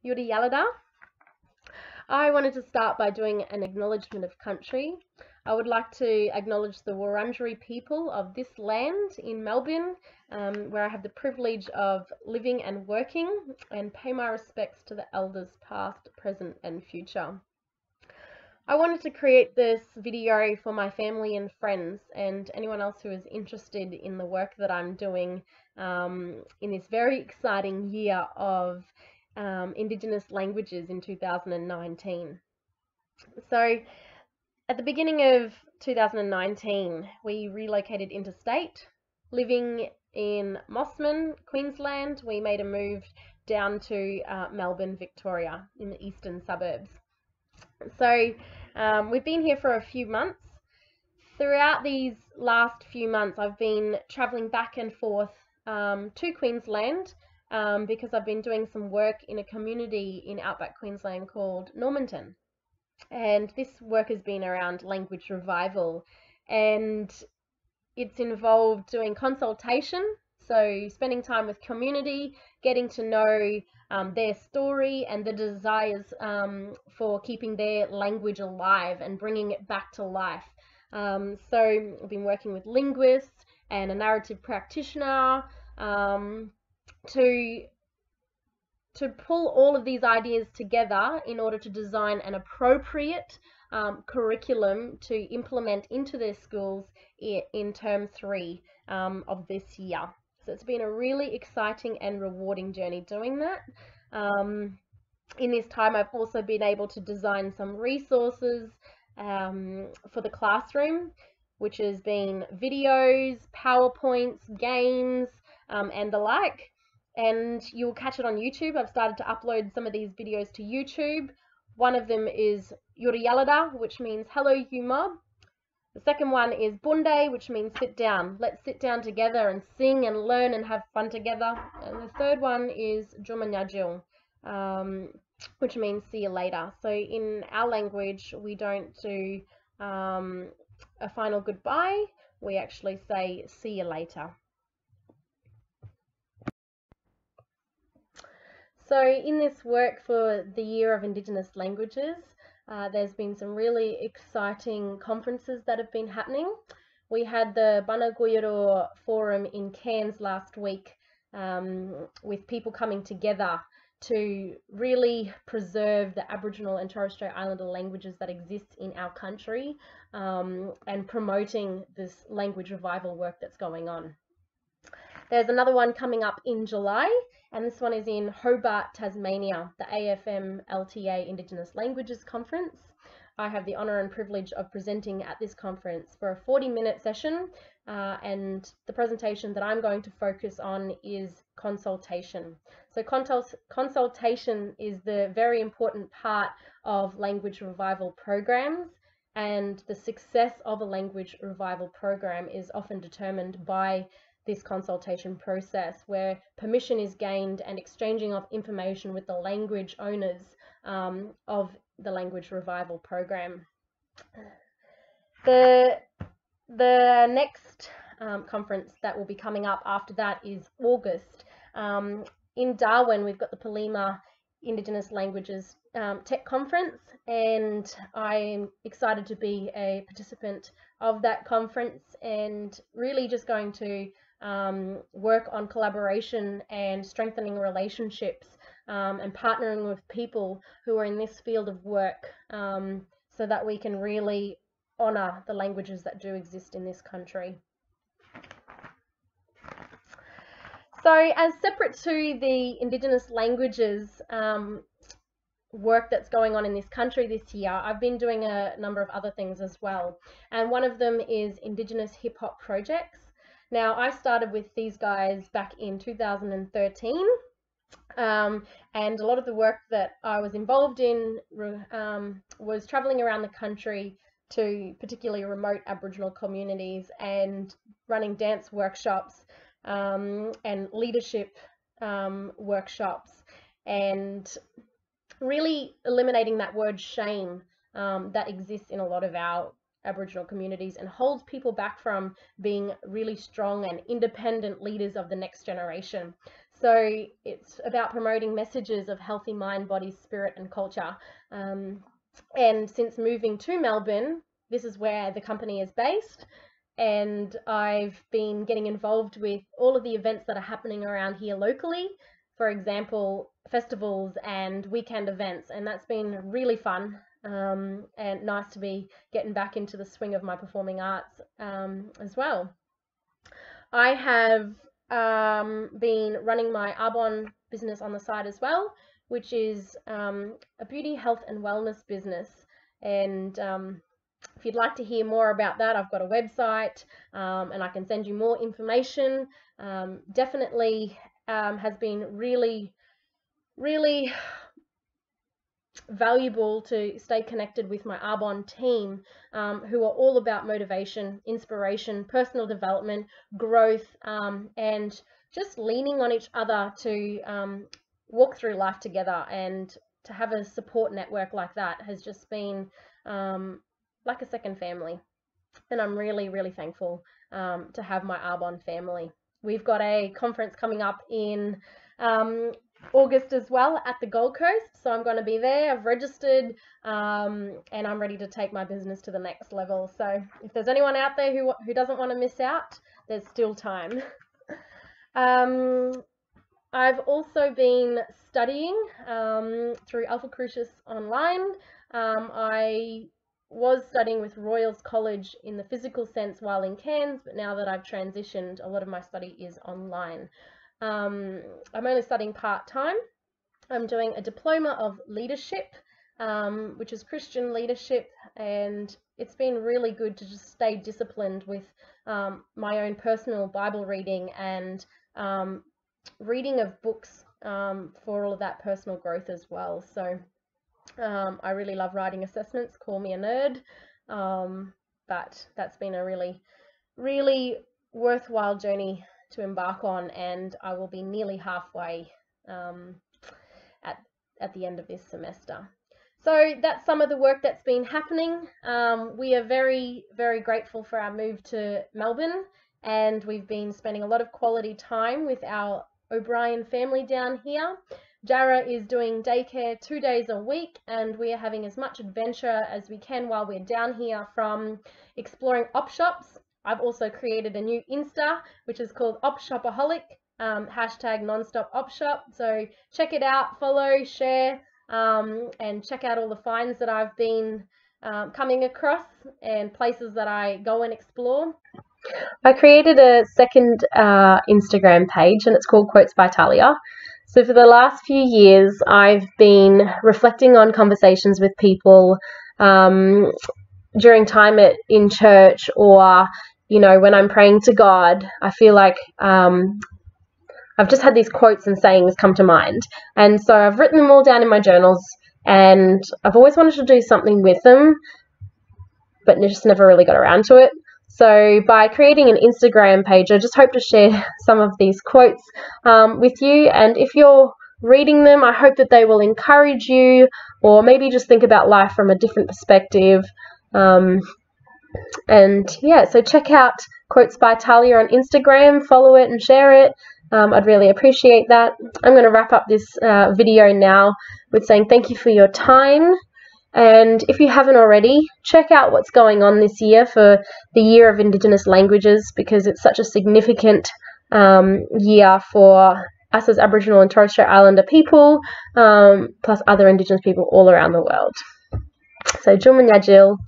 Yuri Yalada. I wanted to start by doing an acknowledgement of country. I would like to acknowledge the Wurundjeri people of this land in Melbourne, where I have the privilege of living and working, and pay my respects to the elders past, present and future. I wanted to create this video for my family and friends and anyone else who is interested in the work that I'm doing in this very exciting year of Indigenous languages in 2019. So at the beginning of 2019, we relocated interstate. Living in Mossman, Queensland, we made a move down to Melbourne, Victoria, in the eastern suburbs. So we've been here for a few months. Throughout these last few months, I've been traveling back and forth to Queensland because I've been doing some work in a community in outback Queensland called Normanton. And this work has been around language revival, and it's involved doing consultation, so spending time with community, getting to know their story and the desires for keeping their language alive and bringing it back to life. So I've been working with linguists and a narrative practitioner to pull all of these ideas together in order to design an appropriate curriculum to implement into their schools in term 3 of this year. So it's been a really exciting and rewarding journey doing that. In this time, I've also been able to design some resources for the classroom, which has been videos, PowerPoints, games, and the like. And you'll catch it on YouTube. I've started to upload some of these videos to YouTube. One of them is Yuri Yalada, which means hello you mob. The second one is Bunde, which means sit down. Let's sit down together and sing and learn and have fun together. And the third one is Jumanyajil, which means see you later. So in our language, we don't do a final goodbye. We actually say see you later. So in this work for the Year of Indigenous Languages, there's been some really exciting conferences that have been happening. We had the Banaguyero Forum in Cairns last week with people coming together to really preserve the Aboriginal and Torres Strait Islander languages that exist in our country and promoting this language revival work that's going on. There's another one coming up in July, and this one is in Hobart, Tasmania, the AFM-LTA Indigenous Languages Conference. I have the honour and privilege of presenting at this conference for a 40-minute session, and the presentation that I'm going to focus on is consultation. So consultation is the very important part of language revival programs, and the success of a language revival program is often determined by this consultation process, where permission is gained and exchanging of information with the language owners of the language revival program. The next conference that will be coming up after that is August. In Darwin, we've got the Polina Indigenous Languages Tech Conference, and I'm excited to be a participant of that conference and really just going to work on collaboration and strengthening relationships and partnering with people who are in this field of work so that we can really honour the languages that do exist in this country. So as separate to the Indigenous languages work that's going on in this country this year, I've been doing a number of other things as well. And one of them is Indigenous hip hop projects. Now, I started with these guys back in 2013, and a lot of the work that I was involved in was traveling around the country to particularly remote Aboriginal communities and running dance workshops and leadership workshops, and really eliminating that word shame that exists in a lot of our Aboriginal communities and holds people back from being really strong and independent leaders of the next generation. So it's about promoting messages of healthy mind, body, spirit, and culture. And since moving to Melbourne, this is where the company is based, and I've been getting involved with all of the events that are happening around here locally. For example, festivals and weekend events, and that's been really fun and nice to be getting back into the swing of my performing arts as well. I have been running my Arbonne business on the side as well, which is a beauty, health and wellness business. And if you'd like to hear more about that, I've got a website and I can send you more information. Definitely has been really valuable to stay connected with my Arbonne team, who are all about motivation, inspiration, personal development, growth, and just leaning on each other to walk through life together. And to have a support network like that has just been like a second family. And I'm really thankful to have my Arbonne family. We've got a conference coming up in August as well at the Gold Coast, so I'm going to be there. I've registered and I'm ready to take my business to the next level. So if there's anyone out there who doesn't want to miss out, there's still time. I've also been studying through Alpha Crucis online. I was studying with Royals College in the physical sense while in Cairns, but now that I've transitioned, a lot of my study is online. I'm only studying part-time. I'm doing a diploma of leadership, which is Christian leadership, and it's been really good to just stay disciplined with my own personal Bible reading and reading of books for all of that personal growth as well. So I really love writing assessments. Call me a nerd, but that's been a really worthwhile journey to embark on, and I will be nearly halfway at the end of this semester. So that's some of the work that's been happening. We are very grateful for our move to Melbourne, and we've been spending a lot of quality time with our O'Brien family down here. Jara is doing daycare 2 days a week, and we are having as much adventure as we can while we're down here, from exploring op shops. I've also created a new Insta, which is called OpShopaholic, hashtag nonstop opshop. So check it out, follow, share, and check out all the finds that I've been coming across and places that I go and explore. I created a second Instagram page, and it's called Quotes by Talia. So for the last few years, I've been reflecting on conversations with people during time in church, or when I'm praying to God. I feel like I've just had these quotes and sayings come to mind, and so I've written them all down in my journals, and I've always wanted to do something with them, but just never really got around to it. So by creating an Instagram page, I just hope to share some of these quotes with you, and if you're reading them, I hope that they will encourage you, or maybe just think about life from a different perspective. And yeah, so check out Quotes by Talia on Instagram, follow it and share it. I'd really appreciate that. I'm going to wrap up this video now with saying thank you for your time. And if you haven't already, check out what's going on this year for the Year of Indigenous Languages, because it's such a significant year for us as Aboriginal and Torres Strait Islander people, plus other Indigenous people all around the world. So, Jumanyajil.